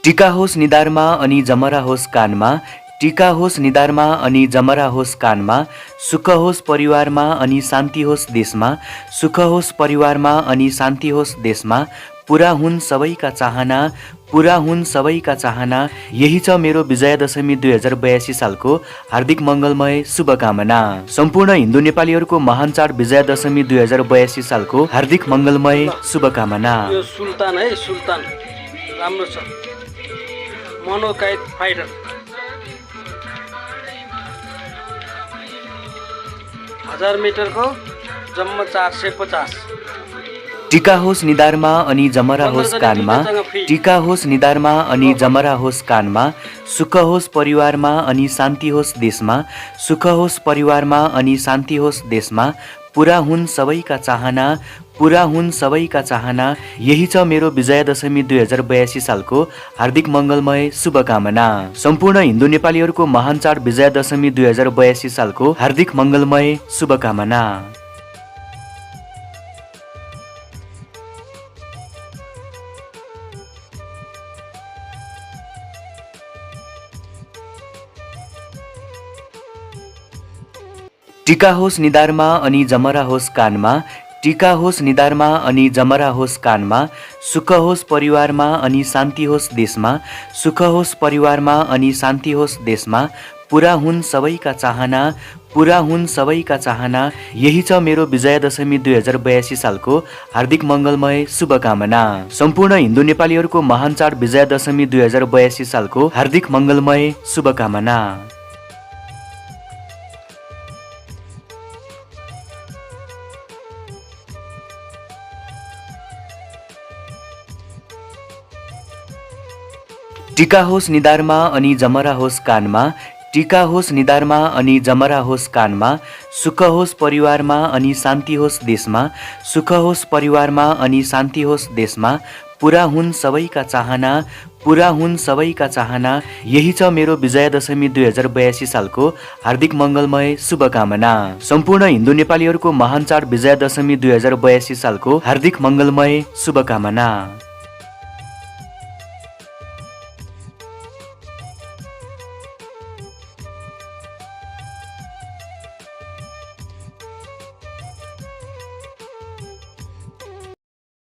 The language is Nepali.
टीका होस् निधारमा अनि जमरा होस् कानमा, टीका होस् निधारमा अनि जमरा होस् कानमा, सुख होस् परिवारमा अनि शान्ति होस् देशमा, सुख होस् परिवारमा अनि शान्ति होस् देशमा, पुरा हुन् सबैका चाहना, पुरा हुन् सबैका चाहना। यही छ मेरो विजयादशमी 2082 सालको हार्दिक मङ्गलमय शुभकामना। सम्पूर्ण हिन्दू नेपालीहरूको महान चाड विजयादशमी 2082 सालको हार्दिक मङ्गलमय शुभकामना। यो सुल्तान है, सुल्तान राम्रो छ। मोनोकाइट फाइटर 1000 मिटरको जम्मा 450। टीका होस् निधारमा अनि जमरा होस् कानमा, टीका होस् निधारमा अनि जमरा होस् कानमा, सुख होस् परिवारमा अनि शान्ति होस् देशमा, सुख होस् परिवारमा अनि शान्ति होस् देशमा, पुरा हुन् सबैका चाहना, पुरा हुन् सबैका चाहना। यही छ मेरो विजयादशमी 2082 सालको हार्दिक मङ्गलमय शुभकामना। सम्पूर्ण हिन्दू नेपालीहरूको महान चाड विजयादशमी 2082 सालको हार्दिक मङ्गलमय शुभकामना। टीका होस् निधारमा अनि जमरा होस् कानमा, टीका होस् निधारमा अनि जमरा होस् कानमा, सुख होस् परिवारमा अनि शान्ति होस् देशमा, सुख होस् परिवारमा अनि शान्ति होस् देशमा, पुरा हुन् सबैका चाहना, पुरा हुन् सबैका चाहना। यही छ मेरो विजयादशमी 2082 सालको हार्दिक मङ्गलमय शुभकामना। सम्पूर्ण हिन्दू नेपालीहरूको महान चाड विजयादशमी 2082 सालको हार्दिक मङ्गलमय शुभकामना। टीका होस् निधारमा अनि जमरा होस् कानमा, टीका होस् निधारमा अनि जमरा होस् कानमा, सुख होस् परिवारमा अनि शान्ति होस् देशमा, सुख होस् परिवारमा अनि शान्ति होस् देशमा, पुरा हुन् सबैका चाहना, पुरा हुन् सबैका चाहना। यही छ मेरो विजयादशमी 2082 सालको हार्दिक मङ्गलमय शुभकामना। सम्पूर्ण हिन्दू नेपालीहरूको महान चाड विजयादशमी 2082 सालको हार्दिक मङ्गलमय शुभकामना।